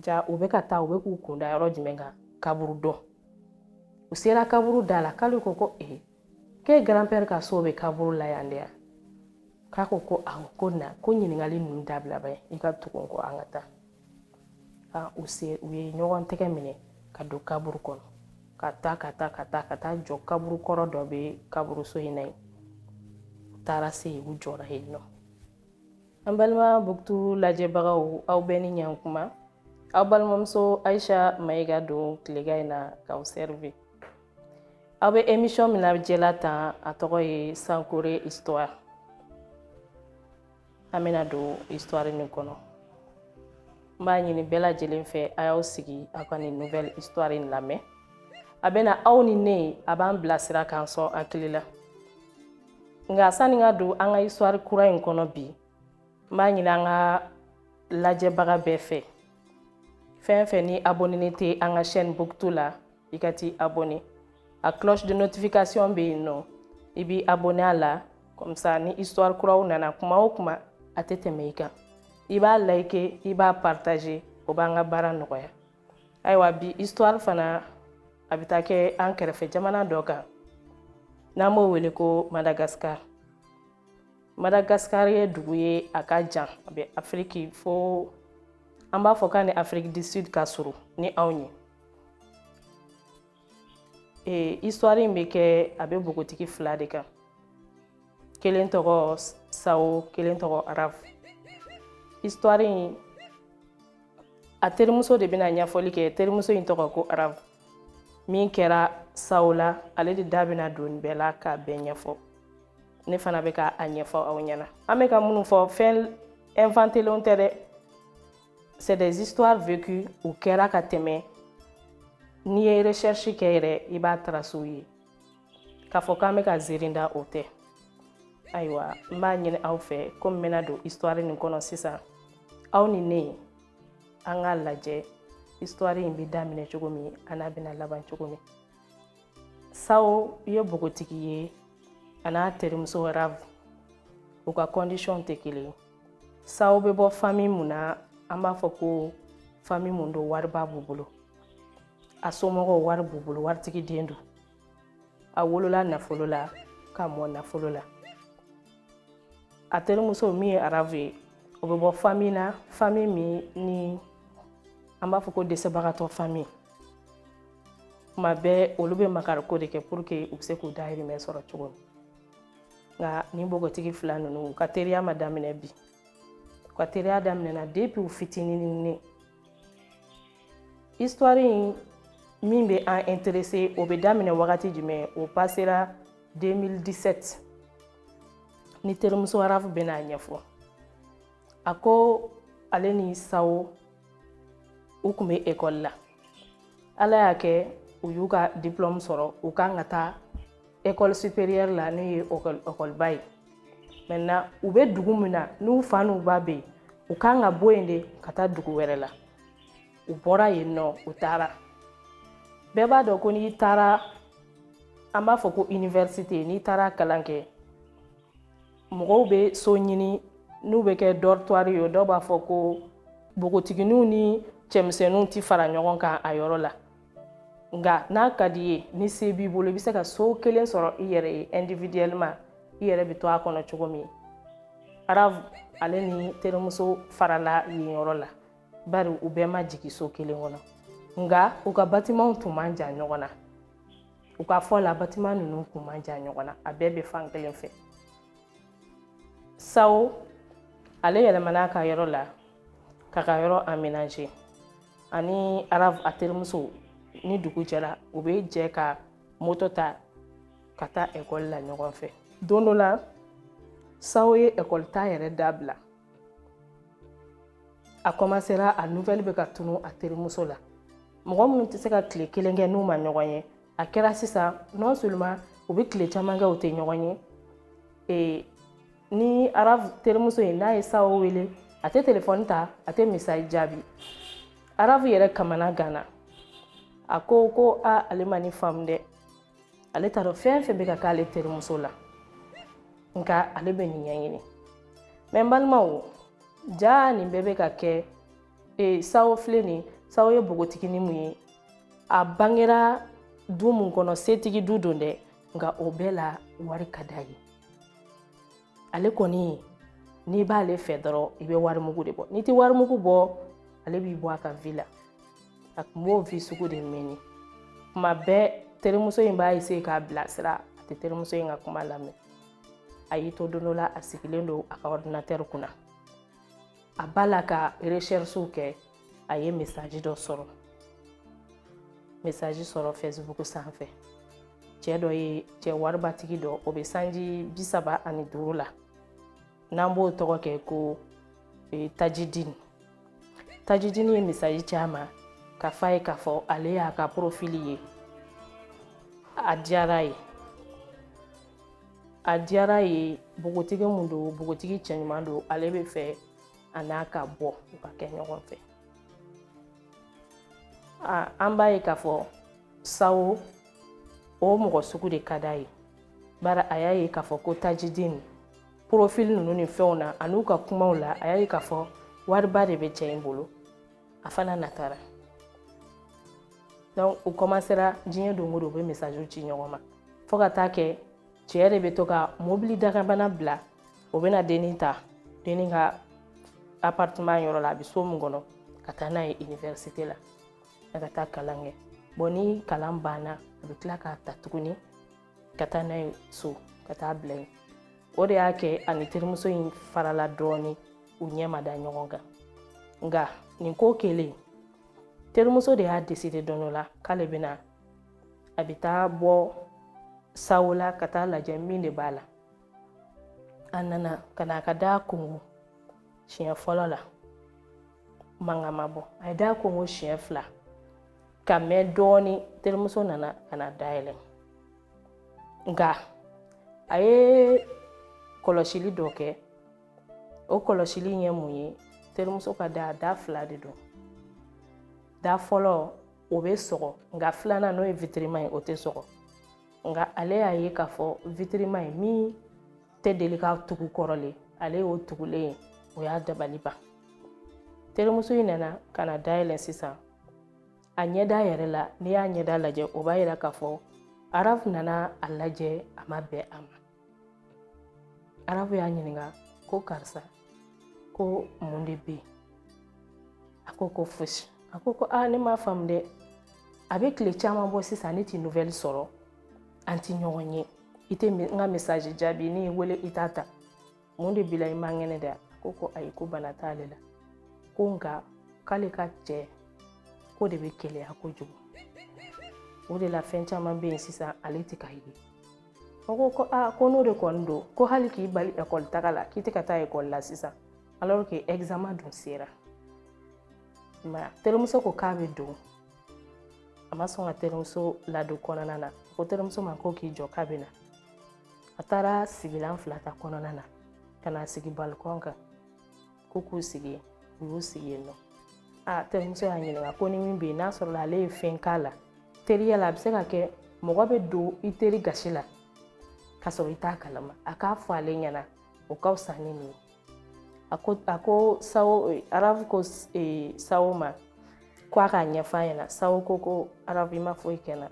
ja u bɛ ka taa u bɛ k'u kunda yɔrɔ jumɛn kan kaburu dɔn u sera kaburu da la k'ale ko k'e grand-père ka so bɛ kaburu la yan de k'a ko awɔ ko na ko ɲininkali ninnu dabila bɛ i ka tugun ko an ka taa u ye ɲɔgɔn tɛgɛ minɛ ka don kaburu kɔnɔ ka taa jɔ kaburu kɔrɔ dɔ bɛ kaburu so in na yen u taara se yen u jɔra yen nɔ an balima Buktu lajɛbagaw aw bɛɛ ni ɲankuma aw balimamuso Aisha Mayiga don tilegan in na k'aw servir aw bɛ émission min lajɛla tan a tɔgɔ ye Sankore histoire an bɛna don histoire nin kɔnɔ n b'a ɲini bɛɛ lajɛlen fɛ a y'aw sigi aw ka nin nouvelle histoire in lamɛn a bɛna aw ni ne a b'an bilasira k'an sɔn hakili la nka sani ka don an ka histoire kura in kɔnɔ bi n b'a ɲini an ka lajɛbaga bɛɛ fɛ fɛn fɛn ni abonné tɛ an ka chaîne Buktu la i ka t'i abonné a cloche de notification bɛ yen nɔ i b'i abonné a la comme ça ni histoire kuraw nana kuma o kuma a tɛ tɛmɛ i kan i b'a like i b'a partager o b'an ka baara nɔgɔya ayiwa bi histoire fana a bɛ taa kɛ an kɛrɛfɛ jamana dɔ kan n'an b'o wele ko Madagascar Madagascar ye dugu ye a ka jan a bɛ Afrique fo an b'a fɔ k'a ni Afrique du Sud ka surun ni anw ye histoire in bɛ kɛ a bɛ npogotigi 2 de kan kelen tɔgɔ Sao kelen tɔgɔ Arafu histoire in a terimuso de bɛna ɲɛfɔli kɛ terimuso in tɔgɔ ko Arafu min kɛra Sao la ale de da bɛna don nin bɛɛ la k'a bɛɛ ɲɛfɔ ne fana bɛ k'a ɲɛfɔ aw ɲɛna an bɛ ka minnu fɔ fɛn inventelenw tɛ dɛ c'est des histoires vécues u kɛra ka tɛmɛ n'i ye recherche kɛ yɛrɛ i b'a trace u ye k'a fɔ k'an bɛ ka ziiri da o tɛ ayiwa n b'a ɲini aw fɛ komi n bɛna don histoire nin kɔnɔ sisan aw ni ne an k'a lajɛ histoire in bɛ daminɛ cogo min a n'a bɛna laban cogo min Sao ye npogotigi ye a n'a terimuso Arafu u ka condition tɛ kelen ye Sao bɛ bɔ famille mun na an b'a fɔ ko famille mun don wariba b'u bolo a somɔgɔw wari b'u bolo waritigi den don a wolola nafolo la ka mɔ nafolo la a terimuso min ye Arafu ye o bɛ bɔ famille na famille min ni an b'a fɔ ko dɛsɛbagatɔ famille kuma bɛɛ olu bɛ makariko de kɛ pour que u bɛ se k'u dahirimɛ sɔrɔ cogo min nka nin npogotigi 2 ninnu u ka teriya ma daminɛ bi u ka teriya daminɛna depuis u fitinin histoire in min bɛ an intéressé o bɛ daminɛ wagati jumɛn o passera 2017 ni terimuso Arafu bɛna ɲɛfɔ a ko ale ni Sao u tun bɛ école la ala y'a kɛ u y'u ka diplôme sɔrɔ u kan ka taa école supérieure la n'o ye école-ba ye maintenant u bɛ dugu min na n'u fa n'u ba bɛ yen u kan ka bɔ yen de ka taa dugu wɛrɛ la u bɔra yen nɔ u taara bɛɛ b'a dɔn ko n'i taara an b'a fɔ ko université n'i taara kalan kɛ mɔgɔw bɛ so ɲini n'u bɛ kɛ dortoir ye dɔw b'a fɔ ko npogotigininw ni cɛmisɛnninw tɛ fara ɲɔgɔn kan a yɔrɔ la nka n'a ka di ye ni se b'i bolo i bɛ se ka so kelen sɔrɔ i yɛrɛ ye individuellement i yɛrɛ bɛ to a kɔnɔ cogo min Arafu ale ni terimuso farala yen yɔrɔ la bari u bɛɛ ma jigin so kelen kɔnɔ nka u ka bâtiment tun man jan ɲɔgɔn na u ka fɔ la bâtiment ninnu tun man jan ɲɔgɔn na a bɛɛ bɛ fan kelen fɛ Sao ale yɛlɛmana a ka yɔrɔ la k'a ka yɔrɔ aménager ani Arafu a terimuso ni dugu jɛra u bɛ jɛ ka moto ta ka taa école la ɲɔgɔn fɛ don dɔ la Sao ye école ta yɛrɛ dabila a commencera a nouvelle bɛ ka tunu a terimuso la mɔgɔ minnu tɛ se ka tile kelen kɛ n'u ma ɲɔgɔn ye a kɛra sisan non seulement u bɛ tile caman kɛ u tɛ ɲɔgɔn ye ni Arafu terimuso ye n'a ye Sao wele a tɛ téléphone ta a tɛ message jaabi Arafu yɛrɛ kamana ganna a ko ale ma ni faamu dɛ ale t'a dɔn fɛn fɛn bɛ ka k'ale terimuso la nka ale bɛ nin ɲɛɲini mais n balimaw ja nin bɛɛ bɛ ka kɛ Sao filɛ nin sawo ye bogotigi ni mun ye a bangera du mun kɔnɔ setigi du don dɛ nka o bɛɛ la wari ka d'a ye ale kɔni n'i b'ale fɛ dɔrɔn i bɛ warimugu de bɔ n'i tɛ warimugu bɔ ale b'i bɔ a ka vi la a tun b'o vi sugu de mɛnni kuma bɛɛ terimuso in b'a essayer k'a bilasira a tɛ terimuso in ka kuma lamɛn a y'i to don dɔ la a sigilen don a ka ordinateur kunna a b'a la ka recherche kɛ a ye message dɔ sɔrɔ message sɔrɔ Facebook sanfɛ cɛ dɔ ye cɛ waribatigi dɔ o bɛ sanji 35 la n'an b'o tɔgɔ kɛ ko Tajidini ye message ci a ma ka f'a ye k'a fɔ ale y'a ka profil ye a diyara ye bogotigi mun don bogotigi cɛɲuman don ale bɛ fɛ a n'a ka bɔ u ka kɛ ɲɔgɔn fɛ an b'a ye k'a fɔ Sawo o mɔgɔ sugu de ka d'a ye bari a y'a ye k'a fɔ ko Tajidini profil ninnu ni fɛnw na a n'u ka kumaw la a y'a ye k'a fɔ wariba de bɛ cɛ in bolo a fana natara donc u commencera diɲɛ don o don u bɛ message ci ɲɔgɔn ma fo ka taa kɛ cɛ yɛrɛ bɛ to ka mobili dagabana bila o bɛna dennin ta dennin ka appartement yɔrɔ la a bɛ so min kɔnɔ ka taa n'a ye université la ka taa kalan kɛ bon ni kalan banna a bɛ tila k'a ta tuguni ka taa n'a ye so ka taa bila yen o de y'a kɛ ani terimuso in farala dɔɔni u ɲɛ ma da ɲɔgɔn kan nka nin ko kelen terimuso de y'a décidé don dɔ la k'ale bɛna a bɛ taa bɔ Sawo la ka taa lajɛ min de b'a la a nana ka na a ka da kongo siɲɛ fɔlɔ la mankan ma bɔ a ye da kongo siɲɛ 2 ka mɛn dɔɔni terimuso nana ka na dayɛlɛ nka a ye kɔlɔsili dɔ kɛ o kɔlɔsili ye mun ye terimuso ka da 2 de don da fɔlɔ o bɛ sɔgɔ nka filanan n'o ye vitrima ye o tɛ sɔgɔ nka ale y'a ye k'a fɔ vitrima ye min tɛ deli ka tugu kɔrɔlen ale y'o tugulen o y'a dabali ban terimuso in nana ka na dayɛlɛ sisan a ɲɛda yɛrɛ la n'i y'a ɲɛda lajɛ o b'a yira k'a fɔ Arafu nana a lajɛ a ma bɛn a ma Arafu y'a ɲininka ko karisa ko mun de bɛ yen a ko fosi a ko ne m'a faamu dɛ a bɛ tile caman bɔ sisan ne tɛ nouvelle sɔrɔ an tɛ ɲɔgɔn ye i tɛ n ka message jaabi ne ye wele i t'a ta mun de b'i la i ma ŋɛnɛ dɛ a ko ayi ko bana t'ale la ko nka k'ale ka cɛ ko de bɛ keleya kojugu o de la fɛn caman bɛ yen sisan ale tɛ ka ye o ko n'o de kɔni don ko hali k'i bali école taga la k'i tɛ ka taa école la sisan alors que examen dun sera mais terimuso ko k'a bɛ don a ma sɔn ka terimuso ladon kɔnɔna na ko terimuso ma ko k'i jɔ k'a bɛ na a taara sigilan 2 ta kɔnɔna na ka na sigi balcon kan ko k'u sigi u y'u sigi yen nɔ terimuso y'a ɲininka ko ni min bɛ yen n'a sɔrɔ ale ye fɛn k'a la teriya la a bɛ se ka kɛ mɔgɔ bɛ don i teri gasi la ka sɔrɔ i t'a kalama a k'a fɔ ale ɲɛna o ka fisa ni nin ye a ko Sawo Arafu ko Sawo ma ko a k'a ɲɛf'a ɲɛna Sawo ko Arafu i ma foyi kɛ n na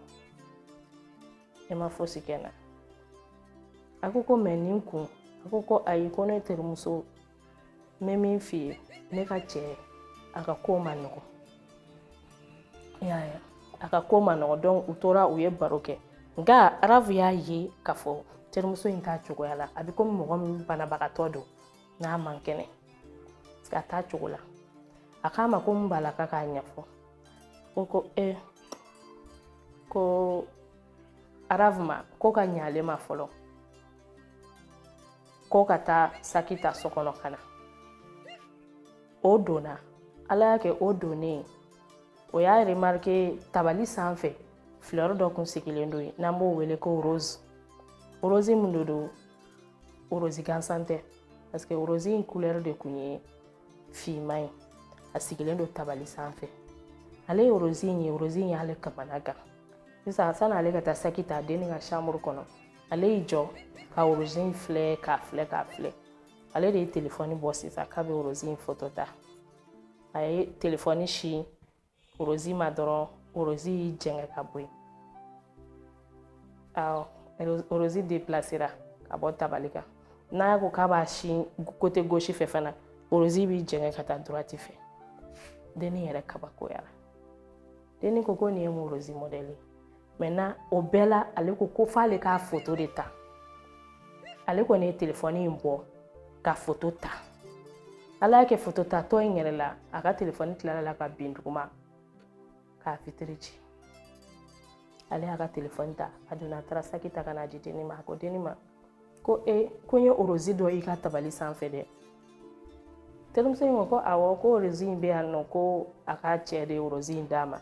i ma fosi kɛ n na a ko mais nin kun a ko ayi ko ne terimuso n bɛ min f'i ye ne ka cɛ a ka ko ma nɔgɔn a ka ko ma nɔgɔn donc u tora u ye baro kɛ nka Arafu y'a ye k'a fɔ terimuso in t'a cogoya la a bɛ komi mɔgɔ min banabagatɔ don n'a man kɛnɛ parce que a t'a cogo la a k'a ma ko mun b'a la k'a k'a ɲɛfɔ ko Arafu ma ko ka ɲɛ ale ma fɔlɔ ko ka taa saki ta so kɔnɔ ka na o donna Ala y'a kɛ o donnen o y'a remarqué tabali sanfɛ fleur dɔ kun sigilen don yen n'an b'o wele ko rose mun don rose gansan tɛ parce que rose in couleur de kun ye finman ye a sigilen don tabali sanfɛ ale ye rose in y'ale kamana gan sisan sanni ale ka taa saki ta den ka chambre kɔnɔ ale y'i jɔ ka rose in filɛ k'a filɛ ale de ye téléphone bɔ sisan k'a bɛ rose in photo ta a ye téléphone si Orozi ma dɔrɔn Orozi jɛngɛ ka bɔ yen. Orozi déplacera ka bɔ tabali kan. N'a ko k'a b'a si côté gauche fɛ fana Orozi b'i jɛngɛ ka taa droite fɛ. Denni yɛrɛ kabakoyara. Denni ko nin ye Orozi modèle ye. Maintenant o bɛɛ la ale ko f'ale k'a photo de ta. Ale kɔni ye téléphone in bɔ ka photo ta. Ala y'a kɛ photo ta tɔ in yɛrɛ la a ka téléphone tilala la ka bin duguma k'a fitiri ci. Ale y'a ka téléphone ta a donna a taara saki ta ka n'a di denni ma. A ko denni ma ko ko n ye Orozi dɔ i ka tabali sanfɛ dɛ. Terimuso in ko awɔ ko Orozi in bɛ yan nɔ ko a ka cɛ de Orozi in d'a ma.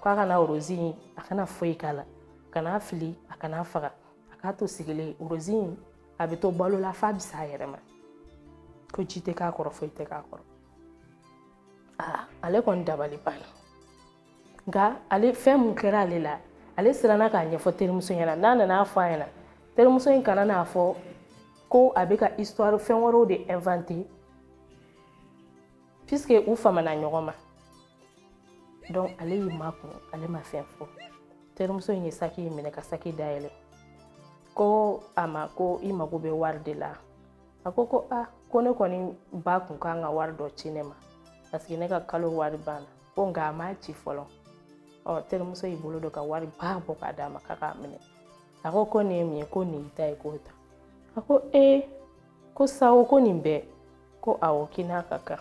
K'a kana Orozi in a kana foyi k'a la. Kana fili a kana faga. A k'a to sigilen Orozi in a bɛ to balo la f'a bɛ s'a yɛrɛ ma. Ko ji tɛ k'a kɔrɔ foyi tɛ k'a kɔrɔ. Ale kɔni dabali banna. Nka ale fɛn mun kɛra ale la ale siranna k'a ɲɛfɔ terimuso ɲɛna. N'a nana fɔ a ɲɛna terimuso in kana n'a fɔ ko a bɛ ka histoire fɛn wɛrɛw de inventé puisque u famana ɲɔgɔn ma. Donc ale y'i makun ale ma fɛn fɔ. Terimuso in ye saki in minɛ ka saki dayɛlɛ. Ko a ma ko i mago bɛ wari de la. A ko ko ne kɔni ba kun kan ka wari dɔ ci ne ma parce que ne ka kalo wari banna. Ko nka a m'a ci fɔlɔ. Terimuso y'i bolo don ka wari ba bɔ k'a d'a ma k'a k'a minɛ. A ko nin ye min ye ko nin y'i ta ye k'o ta. A ko ko sawo ko nin bɛɛ ko awɔ k'i n'a ka kan.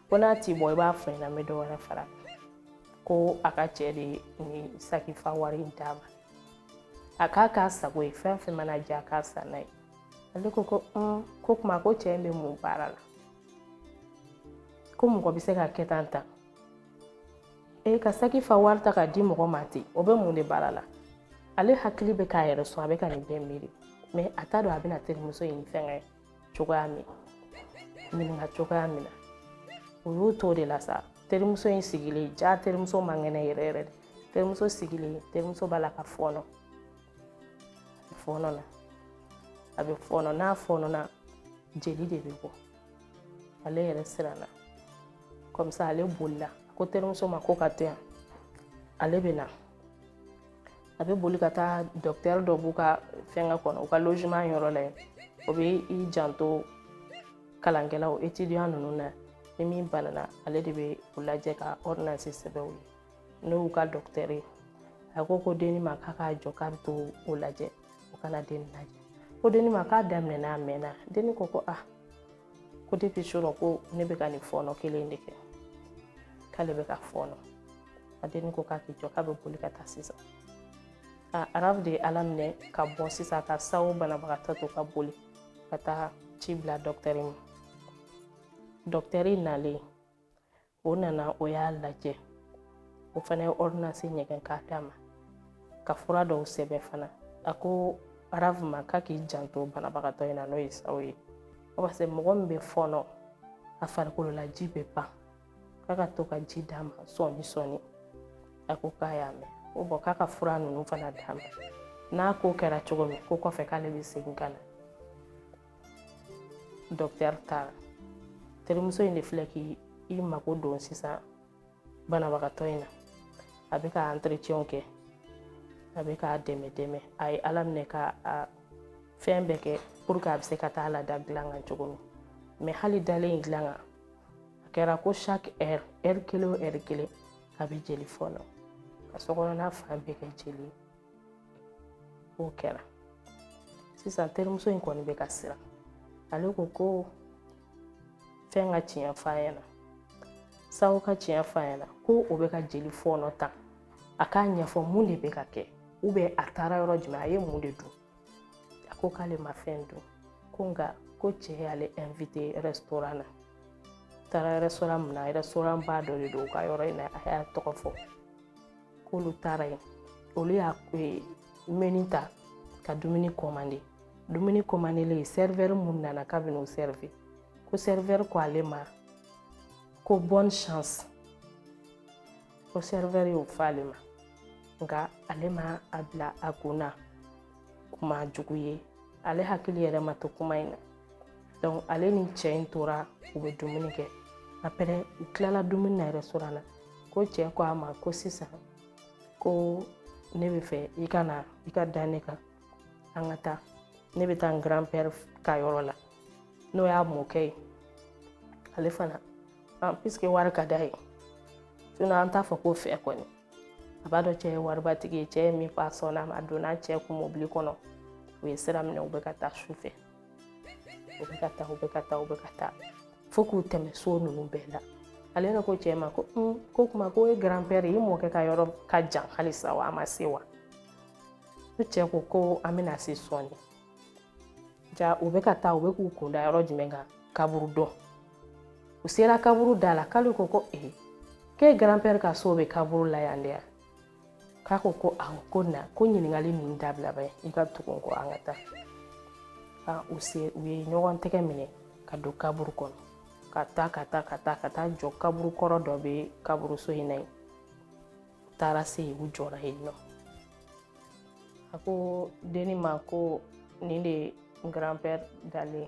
Ko n'a t'i bɔ i b'a fɔ ɲɛna n bɛ dɔ wɛrɛ fara. Ko a ka cɛ de ni saki fa wari in d'a ma. A k'a sago ye fɛn fɛn mana diya a k'a san n'a ye. Ale ko ko kuma ko cɛ in bɛ mun baara la. Ko mɔgɔ bɛ se ka kɛ tan ta. Ka saki fa wari ta k'a di mɔgɔ ma ten o bɛ mun de baara la. Ale hakili bɛ k'a yɛrɛ sɔn a bɛ ka nin bɛɛ miiri. Mais a t'a dɔn a bɛna terimuso in fɛngɛ cogoya min. Ɲininka cogoya min na. O y'o t'o de la sa. Terimuso in sigilen ja terimuso man kɛnɛ yɛrɛ yɛrɛ de. Terimuso sigilen terimuso b'a la ka fɔɔnɔ. Fɔɔnɔ na. A bɛ fɔɔnɔ n'a fɔɔnɔna jeli de bɛ bɔ. Ale yɛrɛ siranna. Comme ça ale bolila. Ko terimuso ma ko ka to yan. Ale bɛ na. A bɛ boli ka taa docteur dɔ b'u ka fɛngɛ kɔnɔ u ka logement yɔrɔ la yen. O bɛ i janto kalankɛlaw étudiant ninnu na. Ni min banana ale de bɛ u lajɛ ka ordonnance sɛbɛn u ye. N'o y'u ka docteur ye. A ko denni ma k'a k'a jɔ k'a bɛ to o lajɛ o kana denni lajɛ. Ko denni ma k'a daminɛna a mɛnna. Denni ko ko depuis surɔ ko ne bɛ ka nin fɔɔnɔ kelen de kɛ. K'ale bɛ ka fɔɔnɔ. A denni ko k'a k'i jɔ k'a bɛ boli ka taa sisan. Arabu de ye Ala minɛ ka bɔ sisan ka sawo banabagatɔ to ka boli ka taa ci bila docteur ma. Docteur nalen o nana o y'a lajɛ. O fana ye ordonnance ɲɛgɛn k'a d'a ma. Ka fura dɔw sɛbɛn fana. A ko Arabu ma k'a k'i janto banabagatɔ in na n'o ye sawo ye. Parce que mɔgɔ min bɛ fɔɔnɔ a farikolo la ji bɛ ban. K'a ka to ka ji d'a ma sɔɔni sɔɔni. A ko k'a y'a mɛn. K'a ka fura ninnu fana d'a ma. N'a ko kɛra cogo min ko kɔfɛ k'ale bɛ segin ka na. Docteur taara. Terimuso in de filɛ k'i mago don sisan banabagatɔ in na. A bɛ ka entretien kɛ. A bɛ k'a dɛmɛ. A ye Ala minɛ ka fɛn bɛɛ kɛ pour que a bɛ se ka taa lada dilan kan cogo min. Mais hali dalen dilan kan a kɛra ko chaque heure kelen o heure kelen a bɛ jeli fɔɔnɔ. Ka sokɔnɔna fan bɛɛ kɛ jeli ye. O kɛra. Sisan terimuso in kɔni bɛ ka siran. Ale ko fɛn ka tiɲɛ f'a ɲɛna. Sawo ka tiɲɛ f'a ɲɛna ko o bɛ ka jeli fɔɔnɔ tan. A k'a ɲɛfɔ mun de bɛ ka kɛ. Ou bien a taara yɔrɔ jumɛn a ye mun de dun. A ko k'ale ma fɛn dun. Ko nka ko cɛ y'ale invité restaurant na. Taara restaurant min na restaurant ba dɔ de don u ka yɔrɔ in na a y'a tɔgɔ fɔ. K'olu taara yen. Olu y'a menu ta ka dumuni commander. Dumuni commandelen serveur mun nana k'a bɛ n'o servir. Ko serveur ko ale ma ko bonne chance. Ko serveur y'o fɔ ale ma. Nka ale ma a bila a kunna kuma jugu ye. Ale hakili yɛrɛ ma to kuma in na. Donc ale ni cɛ in tora u bɛ dumuni kɛ. Après u tilala dumuni na restaurant na. ko cɛ ko a ma ko sisan ko ne bɛ fɛ i ka da ne kan an ka taa ne bɛ taa n grand-père ka yɔrɔ la n'o y'a mɔkɛ ye ale fana puisque wari ka d'a ye sinon an t'a fɔ ko fɛ kɔni a b'a dɔn cɛ ye waribatigi ye cɛ ye min fɔ a sɔnna a donna cɛ kun mobili kɔnɔ u ye sira minɛ u bɛ ka taa su fɛ u bɛ ka taa fo k'u tɛmɛ so ninnu bɛɛ la ale ne ko cɛ ma ko kuma ko e grand-père i mɔkɛ ka yɔrɔ ka jan halisa wa a ma se wa ko cɛ ko an bɛna se sɔɔni ja u bɛ ka taa u bɛ k'u kunda yɔrɔ jumɛn kan kaburu dɔn u sera kaburu da la k'ale ko k'e grand-père ka so bɛ kaburu la yan de ya k'a ko awɔ ko na ko ɲininkali ninnu dabila bɛ i ka tugun ko an ka taa u ye ɲɔgɔn tɛgɛ minɛ ka don kaburu kɔnɔ ka taa jɔ kaburu kɔrɔ dɔ bɛ kaburuso in na yen u taara se yen u jɔra yen nɔ a ko denni ma ko nin de grand-père dalen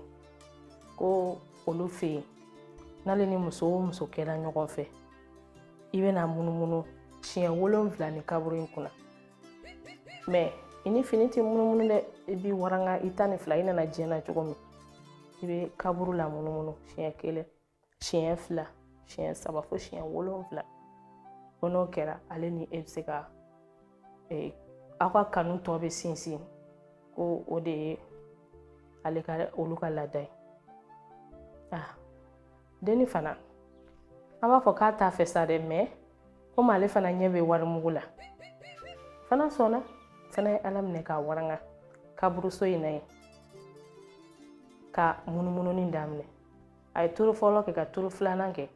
ko olu fɛ yen n'ale ni muso o muso kɛra ɲɔgɔn fɛ i bɛna munumunu siɲɛ 7 ni kaburu in kunna mais i ni fini tɛ munumunu dɛ i b'i waranga i 12 i nana diɲɛ na cogo min i bɛ kaburu la munumunu siɲɛ 1 siɲɛ 2 siɲɛ 3 fo siɲɛ 7 ko n'o kɛra ale ni e bɛ se ka aw ka kanu tɔ bɛ sinsin ko o de ye olu ka laada ye denni fana an b'a fɔ k'a t'a fɛ sa dɛ mais komi ale fana ɲɛ bɛ warimugu la fana sɔnna fana ye ala minɛ k'a waranga kaburuso in na yen ka munumununi daminɛ a ye turu fɔlɔ kɛ ka turu filanan kɛ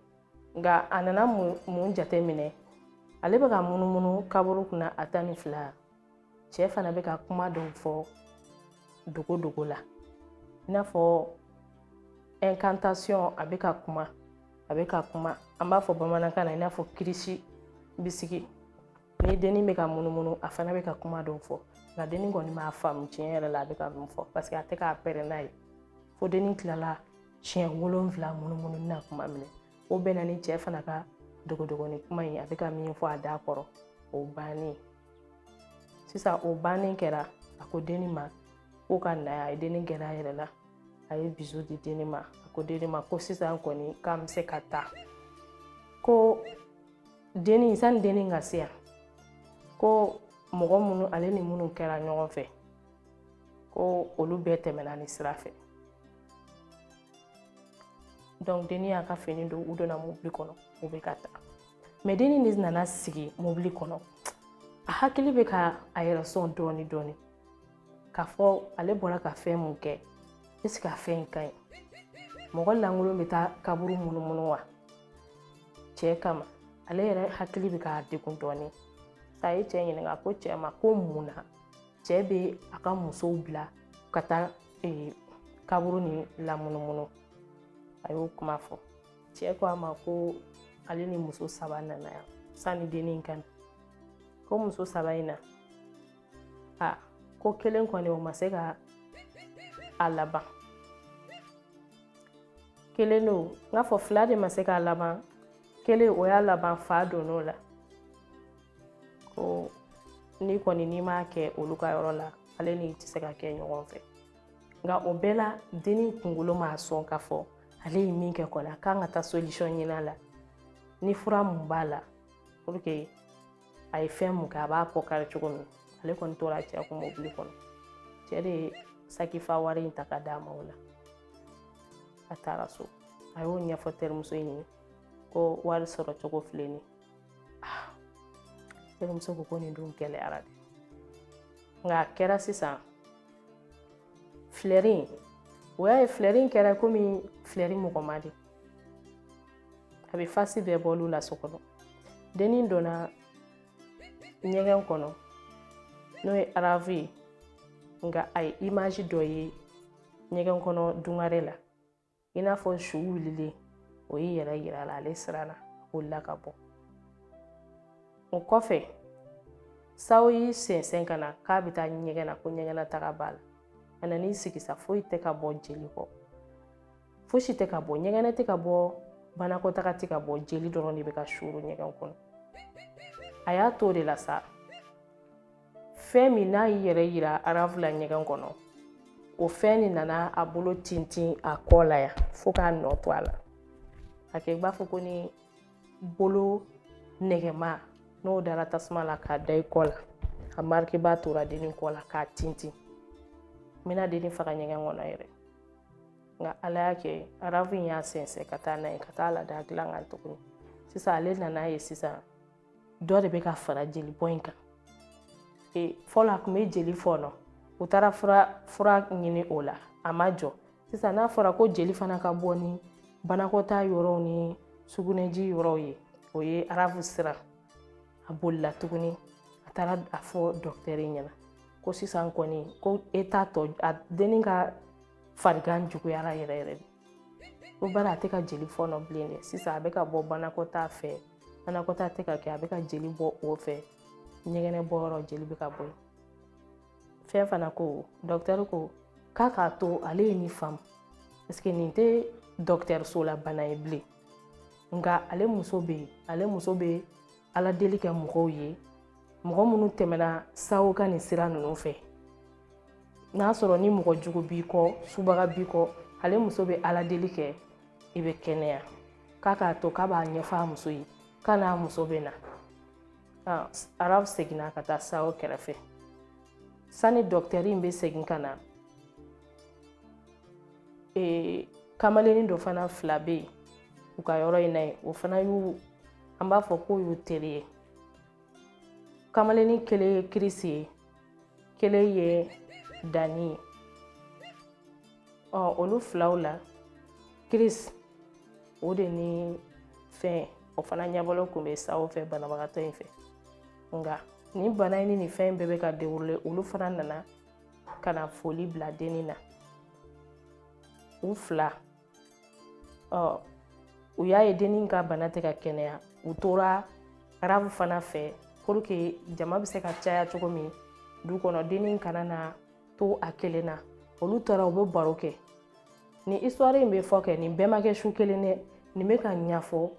nka a nana mun jate minɛ ale bɛ ka munumunu kaburu kunna a 12 cɛ fana bɛ ka kuma dɔw fɔ dogo la i n'a fɔ incantation a bɛ ka kuma an b'a fɔ bamanankan na i n'a fɔ kirisi bisigi ni denni bɛ ka munumunu a fana bɛ ka kuma dɔw fɔ nka denni kɔni m'a faamu tiɲɛ yɛrɛ la a bɛ ka mun fɔ parce que a tɛ k'a pɛrɛn n'a ye fo denni tilala siɲɛ 7 munumunu na kuma minɛ o bɛnna ni cɛ fana ka dogodogoni kuma in a bɛ ka min fɔ a da kɔrɔ o bannen sisan o bannen kɛra a ko denni ma ko ka na a ye denni gɛrɛ a yɛrɛ la a ye bisu di denni ma a ko denni ma ko sisan kɔni k'an bɛ se ka taa ko denni sani denni ka se yan ko mɔgɔ minnu ale ni minnu kɛra ɲɔgɔn fɛ ko olu bɛɛ tɛmɛna ni sira fɛ donc denni y'a ka fini don u donna mobili kɔnɔ u bɛ ka taa mais denni de nana sigi mobili kɔnɔ a hakili bɛ ka a yɛrɛ sɔn dɔɔni k'a fɔ ale bɔra ka fɛn mun kɛ est-ce que a fɛn in ka ɲi mɔgɔ lankolon bɛ taa kaburu munumunu wa cɛ kama ale yɛrɛ hakili bɛ k'a degun dɔɔni a ye cɛ ɲininka ko cɛ ma ko mun na cɛ bɛ a ka musow bila ka taa kaburu ni lamunumunu a y'o kuma fɔ cɛ ko a ma ko ale ni muso 3 nana yan sani denni in ka na ko muso 3 in na ko kelen kɔni o ma se ka a laban kelen do n k'a fɔ 2 de ma se k'a laban kelen o y'a laban fa donn'o la ko ni kɔni n'i m'a kɛ olu ka yɔrɔ la ale ni tɛ se ka kɛ ɲɔgɔn fɛ nka o bɛɛ la denni kunkolo m'a sɔn k'a fɔ ale ye min kɛ kɔni a kan ka taa solution ɲini a la ni fura mun b'a la pour que a ye fɛn mun kɛ a b'a kɔ kari cogo min ale kɔni tora cɛ kun mobili kɔnɔ cɛ de ye sakifa wari in ta ka d'a ma o la a taara so a y'o ɲɛfɔ terimuso in ye ko wari sɔrɔ cogo filɛ nin terimuso ko nin dun gɛlɛyara de nka a kɛra sisan filɛri o y'a ye filɛri in kɛra komi filɛri mɔgɔma de a bɛ fasi bɛɛ bɔ olu la so kɔnɔ denni donna ɲɛgɛn kɔnɔ n'o ye aravu ye nka a ye image dɔ ye ɲɛgɛn kɔnɔ dungare la i n'a fɔ su wililen o y'i yɛrɛ yira la ale siranna o la ka bɔ o kɔfɛ sawo y'i sɛnsɛn ka na k'a bɛ taa ɲɛgɛn na ko ɲɛgɛnna taga b'a la a nan'i sigi sa foyi tɛ ka bɔ jeli kɔ fosi tɛ ka bɔ ɲɛgɛnɛ tɛ ka bɔ banakɔtaga tɛ ka bɔ jeli dɔrɔn de bɛ ka suuru ɲɛgɛn kɔnɔ a y'a to de la sa fɛn min n'a y'i yɛrɛ yira arafu la ɲɛgɛn kɔnɔ o fɛn nin nana a bolo tintin a kɔ la yan fo k'a nɔ to a la a kɛ i b'a fɔ ko ni bolo nɛgɛma n'o dara tasuma la k'a da i kɔ la a marque b'a tora dennin kɔ la k'a tintin n bɛna dennin faga ɲɛgɛn kɔnɔ yɛrɛ nka ala y'a kɛ arafu in y'a sɛnsɛn ka taa n'a ye ka taa lada dilan kan tuguni sisan ale nana ye sisan dɔ de bɛ ka fara jeli bɔn in kan fɔlɔ a tun bɛ jeli fɔɔnɔ u taara fura ɲini o la a ma jɔ sisan n'a fɔra ko jeli fana ka bɔ ni banakɔtaa yɔrɔw ni sugunɛji yɔrɔw ye o ye arafu siran a bolila tuguni a taara a fɔ dɔkitɛri ɲɛna ko sisan kɔni ko e t'a tɔ a dennin ka farigan juguyara yɛrɛ yɛrɛ de ko bari a tɛ ka jeli fɔɔnɔ bilen dɛ sisan a bɛ ka bɔ banakɔtaa fɛ banakɔtaa tɛ ka kɛ a bɛ ka jeli bɔ o fɛ ɲɛgɛnɛ bɔyɔrɔ jeli bɛ ka bɔ fɛn fana ko dɔkitɛri ko k'a k'a to ale ye nin faamu parce que nin tɛ dɔkitɛriso la bana ye bilen nka ale muso bɛ ala deli kɛ mɔgɔw ye mɔgɔ minnu tɛmɛna sawo ka nin sira ninnu fɛ n'a sɔrɔ ni mɔgɔ jugu b'i kɔ subaga b'i kɔ ale muso bɛ ala deli kɛ i bɛ kɛnɛya k'a k'a to k'a b'a ɲɛfɔ a muso ye k'a n'a muso bɛ na arafu seginna ka taa sawo kɛrɛfɛ sani dɔkitɛri in bɛ segin ka na kamalennin dɔ fana fila bɛ yen u ka yɔrɔ in na yen o fana an b'a fɔ k'o y'u teri ye kamalennin kelen ye kirisi ye kelen ye dani ye olu filaw la kirisi o de ni fɛn o fana ɲɛbɔlen tun bɛ sawo fɛ banabagatɔ in fɛ nka ni bana in ni fɛn bɛɛ bɛ ka dérouler olu fana nana ka na foli bila dennin na u fila u y'a ye dennin ka bana tɛ ka kɛnɛya u tora arafu fana fɛ pour que jama bɛ se ka caya cogo min du kɔnɔ dennin kana na to a kelen na olu tora u bɛ baro kɛ ni histoire in bɛ fɔ kɛ nin bɛɛ ma kɛ su kelen dɛ nin bɛ ka ɲɛfɔ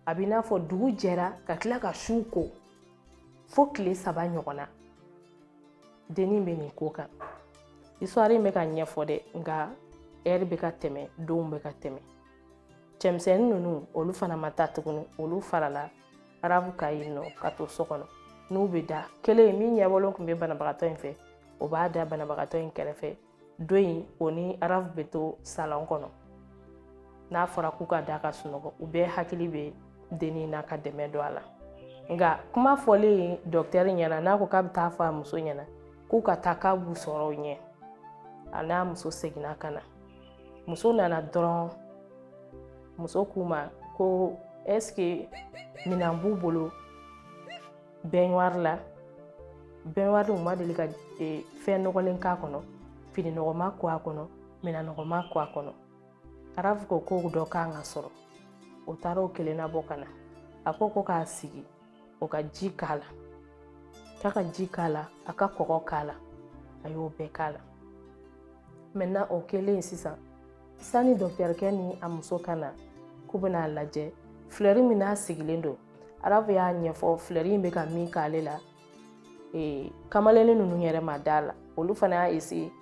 a bɛ n'a fɔ dugu jɛra ka tila ka su ko fo tile 3 ɲɔgɔn na dennin bɛ nin ko kan histoire in bɛ ka ɲɛfɔ dɛ nka heure bɛ ka tɛmɛ donw bɛ ka tɛmɛ cɛmisɛnnin ninnu olu fana ma taa tuguni olu farala arafu ka yen nɔ ka to so kɔnɔ n'u bɛ da kelen min ɲɛbɔlen tun bɛ banabagatɔ in fɛ o b'a da banabagatɔ in kɛrɛfɛ do in o ni arafu bɛ to salon kɔnɔ n'a fɔra k'u ka da ka sunɔgɔ u bɛɛ hakili bɛ dennin na ka dɛmɛ don a la nka kuma fɔlen dɔkitɛri ɲɛna n'a ko k'a bɛ taa fɔ a muso ɲɛna k'u ka taa k'a b'u sɔrɔ o ɲɛ a n'a muso seginna ka na muso nana dɔrɔn muso k'u ma ko est-ce que minan b'u bolo baignoire la baignoire u ma deli ka fɛn nɔgɔlen k'a kɔnɔ fini nɔgɔma ko a kɔnɔ minan nɔgɔma ko a kɔnɔ arafu ko ko dɔ kan ka sɔrɔ o taara o kelen na bɔ ka na a ko k'a sigi o ka ji k'a la k'a ka ji k'a la a ka kɔgɔ k'a la a y'o bɛɛ k'a la maintenant o kelen sisan sani dɔkitɛrikɛ ni a muso ka na k'u bɛna lajɛ fleur min n'a sigilen don arafu y'a ɲɛfɔ fleur in bɛ ka min k'ale la kamalennin ninnu yɛrɛ ma da la olu fana y'a essayer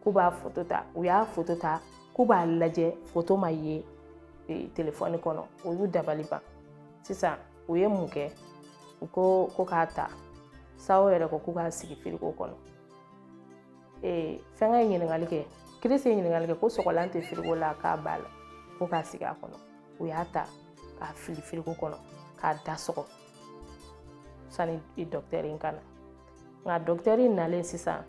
k'u b'a photo ta u y'a photo ta k'u b'a lajɛ photo ma ye téléphone kɔnɔ o y'u dabali ban sisan u ye mun kɛ u ko k'a ta sawo yɛrɛ ko k'u k'a sigi frigo kɔnɔ fɛngɛ ye ɲininkali kɛ kirisi ye ɲininkali kɛ ko sɔgɔlan tɛ frigo la k'a b'a la ko k'a sigi a kɔnɔ u y'a ta k'a fili frigo kɔnɔ k'a da sɔgɔ sani dɔkitɛri in ka na nka dɔkitɛri in nalen sisan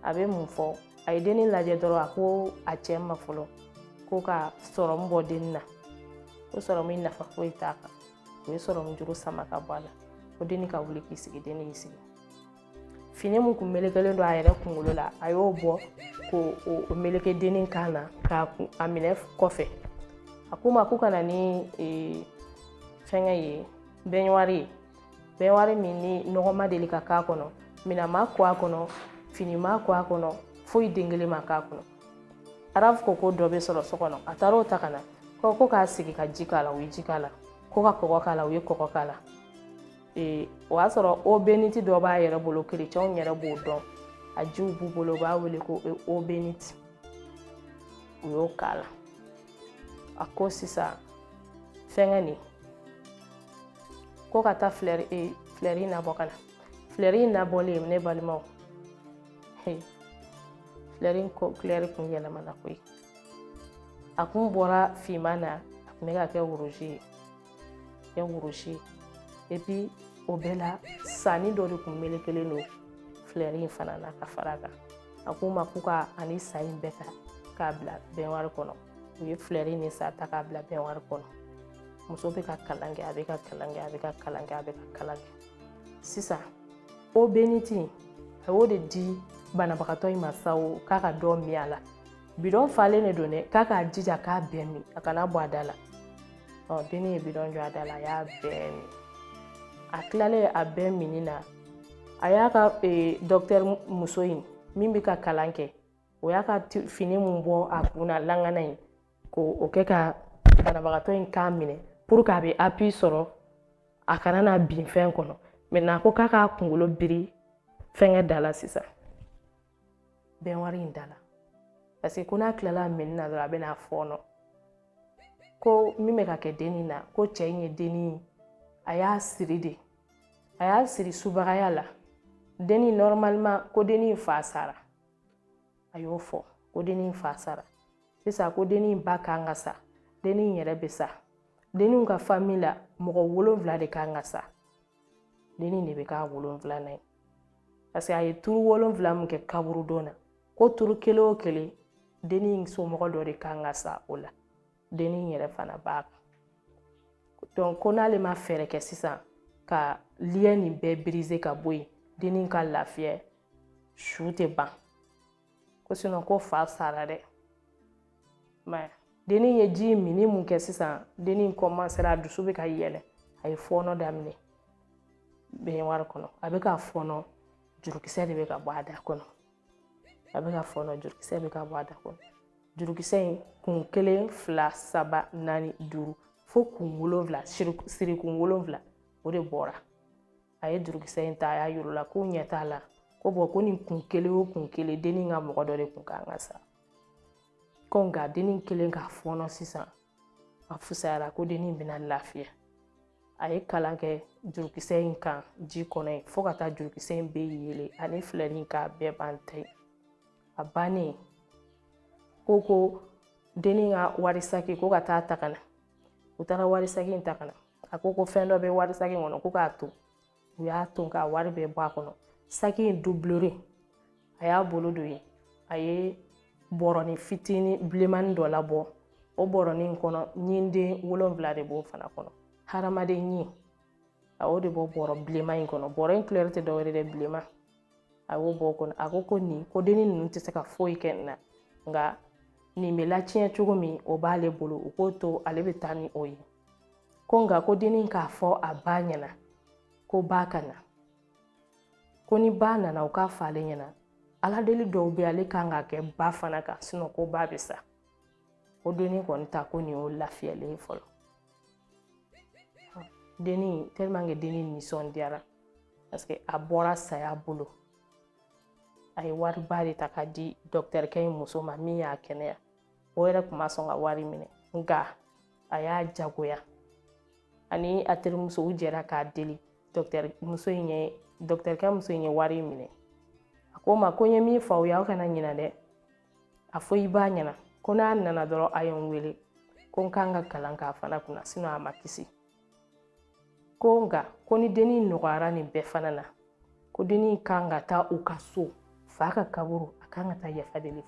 a bɛ mun fɔ a ye dennin lajɛ dɔrɔn a ko a cɛ ma fɔlɔ ko ka sɔrɔmu bɔ dennin na ko sɔrɔmu in nafa foyi t'a kan o ye sɔrɔmu juru sama ka bɔ a la ko dennin ka wuli k'i sigi dennin y'i sigi fini mun kun melekelen don a yɛrɛ kunkolo la a y'o bɔ k'o meleke dennin kan na k'a minɛ kɔfɛ a k'u ma k'u kana ni fɛngɛ ye baignoire min ni nɔgɔ ma deli ka k'a kɔnɔ minan ma ko a kɔnɔ fini ma ko a kɔnɔ foyi den kelen ma k'a kɔnɔ arafu ko dɔ bɛ sɔrɔ so kɔnɔ a taara o ta ka na ko k'a sigi ka ji k'a la u ye ji k'a la ko ka kɔgɔ k'a la u ye kɔgɔ k'a la o y'a sɔrɔ o beniti dɔ b'a yɛrɛ bolo kerecɛnw yɛrɛ b'o dɔn a jiw b'u bolo u b'a wele ko o beniti u y'o k'a la a ko sisan fɛngɛ nin ko ka taa filɛri nabɔ ka na filɛri nabɔlen ne balimaw filɛri couleur kun yɛlɛmana koyi a kun bɔra finman na a kun bɛ ka kɛ rouge ye et puis o bɛɛ la sani dɔ de kun melekelen don filɛri in fana na ka fara kan a k'u ma k'u ka ani sa in bɛɛ ta k'a bila bɛnwari kɔnɔ u ye filɛri ni sa ta k'a bila bɛnwari kɔnɔ muso bɛ ka kalan kɛ a bɛ ka kalan kɛ a bɛ ka kalan kɛ a bɛ ka kalan kɛ sisan o beniti a y'o de di banabagatɔ in ma sa o k'a ka dɔ min a la bidɔn falen de don dɛ k'a k'a jija k'a bɛɛ min a kana bɔ a da la denni ye bidɔn jɔ a da la a y'a bɛɛ min a tilalen a bɛɛ minni na a y'a ka docteur muso in min bɛ ka kalan kɛ o y'a ka fini mun bɔ a kunna langana in k'o kɛ ka banabagatɔ in kan minɛ pour que a bɛ appui sɔrɔ a kana na bin fɛn kɔnɔ maintenant ko k'a k'a kunkolo biri fɛngɛ da la sisan bɛnwari in da la parce que ko n'a tilala minni na dɔrɔn a bɛna fɔɔnɔ ko min bɛ ka kɛ denni na ko cɛ in ye denni a y'a siri de a y'a siri subagaya la denni normalement ko denni fa sara a y'o fɔ ko denni fa sara sisan ko denni ba kan ka sa denni yɛrɛ bɛ sa denni ka famille la mɔgɔ 7 de kan ka sa denni de bɛ k'a 7nan ye parce que a ye turu 7 mun kɛ kaburu don na ko turu kelen o kelen denni somɔgɔ dɔ de kan ka sa o la denni yɛrɛ fana b'a kan donc ko n'ale ma fɛɛrɛ kɛ sisan ka lien nin bɛɛ briser ka bɔ yen denni ka lafiya su tɛ ban ko sinon ko fa sara dɛ mais denni ye ji mini mun kɛ sisan denni commencera a dusu bɛ ka yɛlɛ a ye fɔɔnɔ daminɛ bɛnwari kɔnɔ a bɛ ka fɔɔnɔ jurukisɛ de bɛ ka bɔ a da kɔnɔ a bɛ ka fɔɔnɔ jurukisɛ bɛ ka bɔ a da kɔnɔ jurukisɛ in kun 1 2 3 4 5 fo kun 7 siri kun 7 o de bɔra a ye jurukisɛ in ta a y'a yir'u la k'u ɲɛ t'a la ko bon ko nin kun 1 o kun 1 denni ka mɔgɔ dɔ de kun kan ka sa ko nka denni kelen k'a fɔɔnɔ sisan a fusayara ko denni bɛna lafiya a ye kalan kɛ jurukisɛ in kan ji kɔnɔ yen fo ka taa jurukisɛ in bɛɛ yele ani filɛri in k'a bɛɛ ban ta ye a bannen ko denni ka warisaki ko ka taa ta ka na u taara warisaki in ta ka na a ko fɛn dɔ bɛ warisaki in kɔnɔ ko k'a to u y'a to k'a wari bɛɛ bɔ a kɔnɔ saki in doublure a y'a bolo don yen a ye bɔrɔnin fitinin bilenmanin dɔ labɔ o bɔrɔnin in kɔnɔ ɲinden 7 de b'o fana kɔnɔ hadamaden ɲin a y'o de bɔ bɔrɔ bilenman in kɔnɔ bɔrɔ in couleur tɛ dɔwɛrɛ dɛ bilenman a y'o bɔ o kɔnɔ a ko nin ko denni ninnu tɛ se ka foyi kɛ nin na nka nin bɛ latiɲɛ cogo min o b'ale bolo u k'o to ale bɛ taa ni o ye ko nka ko denni k'a fɔ a ba ɲɛna ko ba ka na ko ni ba nana o k'a fɔ ale ɲɛna aladeli dɔw bɛ ale kan ka kɛ ba fana kan sinon ko ba bɛ sa o denni kɔni ta ko nin y'o lafiyalen ye fɔlɔ denni tellement que denni nisɔndiyara parce que a bɔra saya bolo a ye wariba de ta k'a di dɔkitɛrikɛ in muso ma min y'a kɛnɛya o yɛrɛ tun ma sɔn ka wari minɛ nka a y'a jagoya ani a terimuso u jɛra k'a deli dɔkitɛrikɛ muso in ye wari minɛ a ko ma ko n ye min fɔ aw ye aw kana ɲinɛ dɛ a fɔ i b'a ɲɛna ko n'a nana dɔrɔn a ye n wele ko n kan ka kalan k'a fana kunna sinon a ma kisi ko nka ko ni denni nɔgɔyara nin bɛɛ fana na ko denni kan ka taa u ka so fa ka kaburu a kan ka taa yafa deli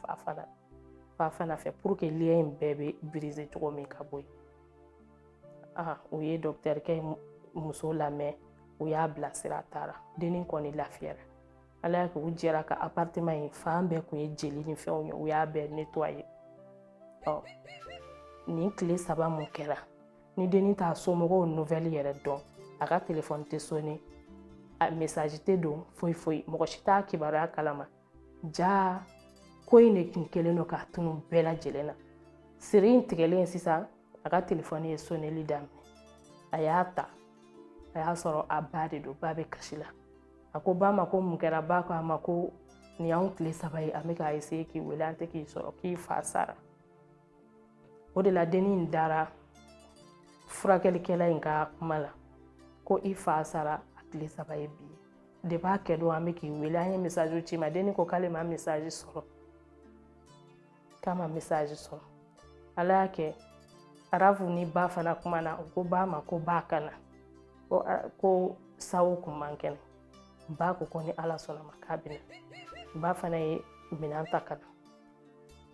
fa fana fɛ pour que lien in bɛɛ bɛ briser cogo min ka bɔ yen u ye dɔkitɛrikɛ muso lamɛn u y'a bilasira a taara denni kɔni lafiyara ala y'a kɛ u jɛra ka appartement in fan bɛɛ kun ye jeli ni fɛnw ye u y'a bɛɛ nettoyer nin tile 3 mun kɛra ni denni t'a somɔgɔw nouvelle yɛrɛ dɔn a ka téléphone tɛ sonné a message tɛ don foyi mɔgɔ si t'a kibaruya kalama ja ko in de kun kelen don k'a tunu bɛɛ lajɛlen na siri in tigɛlen sisan a ka téléphone ye sonneli daminɛ a y'a ta a y'a sɔrɔ a ba de don, ba bɛ kasi la. A ko ba ma ko mun kɛra, ba ko a ma ko nin y'anw tile 3 ye an bɛ k'a essayer k'i wele an tɛ k'i sɔrɔ k'i fa sara. O de la dennin in dara furakɛlikɛla in ka kuma la ko i fa sara a tile 3 ye bi. De b'a kɛ don an bɛ k'i wele an ye message ci ma, dennin ko k'ale ma message sɔrɔ. K'a ma message sɔrɔ. Ala y'a kɛ Arafu ni ba fana kuma na o ko ba ma ko ba kana ko sawo kun man kɛnɛ. Ba ko ni Ala sɔnna ma k'a bɛ na. Ba fana ye minɛn ta ka na.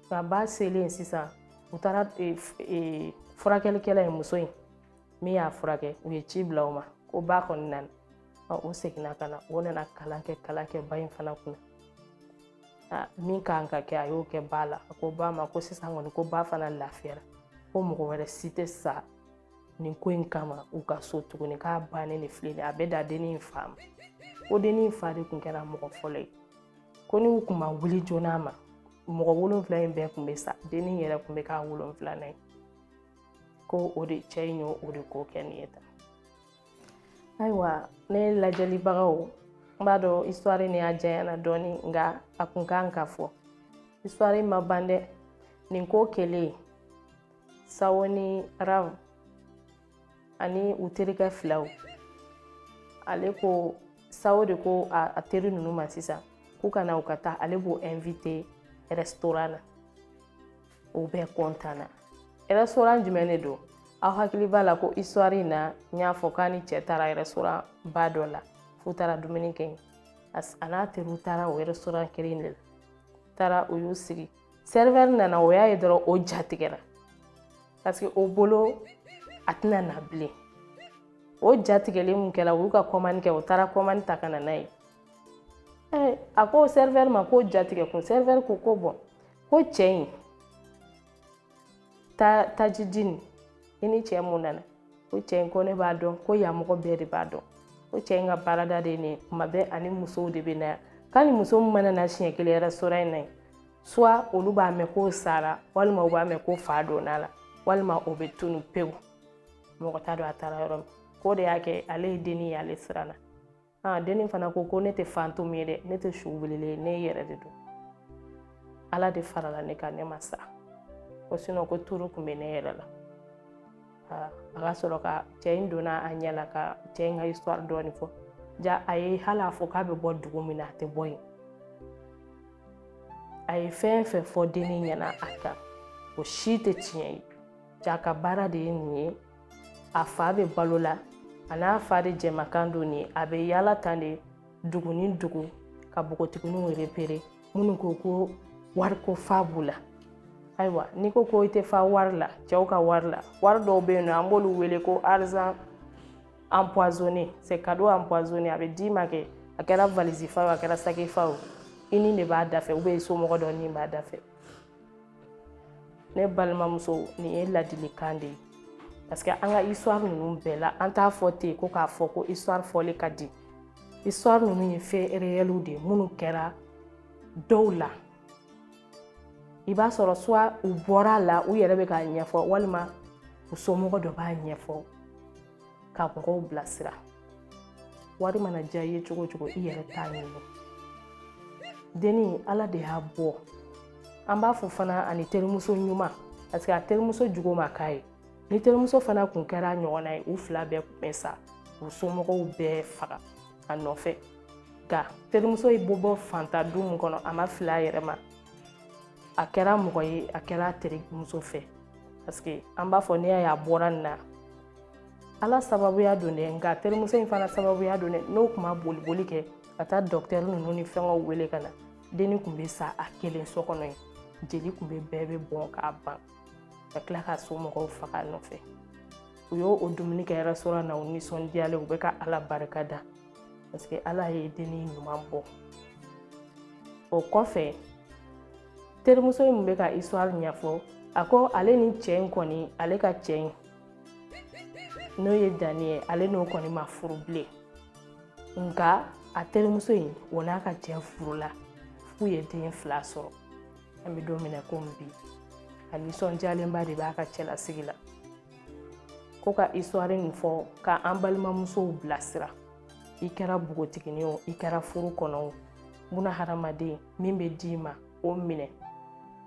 Nka ba selen sisan u taara furakɛlikɛla in muso in min y'a furakɛ u ye ci bila o ma ko ba kɔni nana. O seginna ka na o nana kalan kɛ ba in fana kunna. Min kan ka kɛ a y'o kɛ ba la. A ko ba ma ko sisan kɔni ko ba fana lafiyara. Ko mɔgɔ wɛrɛ si tɛ sa nin ko in kama u ka so tuguni k'a bannen de filɛ a bɛ da dennin in fa ma. Ko dennin in fa de kun kɛra mɔgɔ fɔlɔ ye. Ko ni u kun ma wuli joona ma mɔgɔ 7 in bɛɛ kun bɛ sa dennin yɛrɛ kun bɛ k'a 7nan ye. Ko o de cɛ in y'o de ko kɛ nin ye tan. Ayiwa ne lajɛlibagaw n b'a dɔn histoire ni a janyana dɔɔni nka a kun kan ka fɔ. Histoire ma ban dɛ. Nin ko kɛlen Sawo ni Arafu ani u terikɛ filaw ale ko Sawo de ko a teri ninnu ma sisan k'u kana u ka taa ale b'o invité restaurant na. O bɛɛ content. Restaurant jumɛn de don? Aw hakili b'a la ko histoire in na n y'a fɔ k'a ni cɛ taara restaurant ba dɔ la f'u taara dumuni kɛ yen. A n'a teriw taara o restaurant kelen de la. Taara u y'u sigi. Serveur nana o y'a ye dɔrɔn o jatigɛra. Parce que o bolo a tɛna na bilen. O jatigɛlen mun kɛra u y'u ka commande kɛ o taara commande ta ka na n'a ye. A ko serveur ma ko jatigɛ kun. Serveur ko bon ko cɛ in Tajidini i ni cɛ mun nana ko cɛ in ko ne b'a dɔn ko yan mɔgɔ bɛɛ de b'a dɔn. Ko cɛ in ka baarada de ye nin kuma bɛɛ ani musow de bɛ na yan. K'ani muso min mana na siɲɛ 1 restaurant in na soit olu b'a mɛn ko sara walima u b'a mɛn ko fa donna la walima o bɛ tunu pewu. Mɔgɔ t'a dɔn a taara yɔrɔ min. Ko de y'a kɛ ale ye dennin ye ale siranna. Dennin fana ko ne tɛ fantôme ye dɛ ne tɛ su wililen ne yɛrɛ de don. Ala de farala ne kan ne ma sa. Ko sinon ko turu kun bɛ ne yɛrɛ la. A ka sɔrɔ ka cɛ in donna a ɲɛ la ka cɛ in ka histoire dɔɔni fɔ. Ja a ye hali a fɔ k'a bɛ bɔ dugu min na a tɛ bɔ yen. A ye fɛn fɛn fɔ dennin ɲɛna a kan o si tɛ tiɲɛ ye. Ja ka baara de ye nin ye. A fa bɛ balo la a n'a fa de jɛmakan don nin ye. A bɛ yala tan de dugu ni dugu ka bogotigininw repérer minnu ko wariko fa b'u la. Ayiwa n'i ko i tɛ fa wari la cɛw ka wari la wari dɔw bɛ yen nɔ an b'olu wele ko argent empoisonné. C'est cadeau empoisonné. A bɛ d'i ma kɛ a kɛra valise fa o a kɛra saki fa o i ni de b'a da fɛ ou bien i somɔgɔ dɔ ni b'a da fɛ. Ne balimamuso nin ye ladilikan de ye. Parce que an ka histoire ninnu bɛɛ la an t'a fɔ ten ko k'a fɔ ko histoire fɔli ka di. Histoire ninnu ye fait réel de ye minnu kɛra dɔw la. I b'a sɔrɔ soit u bɔra a la u yɛrɛ bɛ k'a ɲɛfɔ walima u somɔgɔ dɔ b'a ɲɛfɔ ka mɔgɔw bilasira. Wari mana diya i ye cogo o cogo i yɛrɛ t'a ɲini. Dennin Ala de y'a bɔ. An b'a fɔ fana ani terimuso ɲuman parce que a terimuso jugu ma k'a ye. Ni terimuso fana kun kɛra ɲɔgɔnna ye u fila bɛɛ kun bɛ sa u somɔgɔw bɛɛ faga a nɔfɛ. Nka terimuso ye bɔ fanta du mun kɔnɔ a ma fili a yɛrɛ ma. A kɛra mɔgɔ ye a kɛra terimuso fɛ. Parce que an b'a fɔ n'i y'a ye a bɔra nin na Ala sababuya don dɛ nka terimuso in fana sababuya don dɛ n'o kun ma boli kɛ ka taa docteur ninnu ni fɛngɛw wele ka na dennin kun bɛ sa a kelen so kɔnɔ yen. Jeli kun bɛ bɛɛ bɛ bɔn k'a ban ka tila ka somɔgɔw faga a nɔfɛ. U y'o dumuni kɛ restaurant na u nisɔndiyalen u bɛ ka Ala barika da parce que Ala ye dennin ɲuman bɔ. O kɔfɛ terimuso in bɛ ka histoire ɲɛfɔ a ko ale ni cɛ in kɔni ale ka cɛ in n'o ye Dani ye ale n'o kɔni ma furu bilen. Nka a terimuso in o n'a ka cɛ furula f'u ye den 2 sɔrɔ. An bɛ don min na komi bi a nisɔndiyalenba de b'a ka cɛlasigi la. ko ka histoire nin fɔ ka an balimamusow bilasira. I kɛra bugotigini o, i kɛra furu kɔnɔ o, buna hadamaden min bɛ d'i ma o minɛ.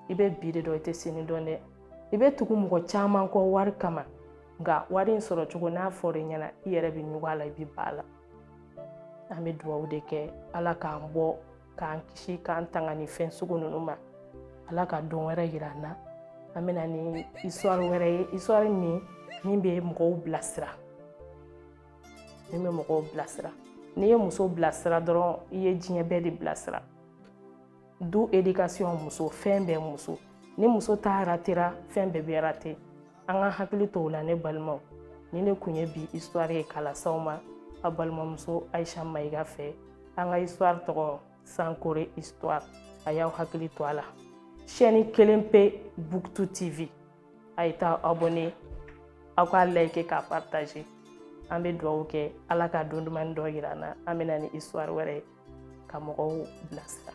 I bɛ bi de dɔn i tɛ sini dɔn dɛ. I bɛ tugu mɔgɔ caman kɔ wari kama, nka wari in sɔrɔ cogo n'a fɔra i ɲɛna i yɛrɛ bɛ ɲugun a la, i bɛ ba la. An bɛ dugawu de kɛ Ala k'an bɔ k'an kisi k'an tanga ni fɛn sugu ninnu ma. Ala ka don wɛrɛ yira an na. An bɛ na ni histoire wɛrɛ ye, histoire min bɛ mɔgɔw bilasira. Min bɛ mɔgɔw bilasira. N'i ye muso bilasira dɔrɔn i ye diɲɛ bɛɛ de bilasira. Du éducation muso, fɛn bɛɛ muso. Ni muso ta ratera, fɛn bɛɛ bɛ rater. An ka hakili to o la ne balimaw. Ni ne kun ye bi histoire ye k'a lasaw ma, a balimamuso Aisha Mayiga fɛ. An ka histoire tɔgɔ Sankore histoire. A y'aw hakili to a la. Chaîne kelen pe Buktu TV. A ye taa abonné, aw ka like k'a partager. An bɛ dugawu kɛ Ala ka don duman dɔ yira an na. An bɛ na ni histoire wɛrɛ ye ka mɔgɔw bilasira.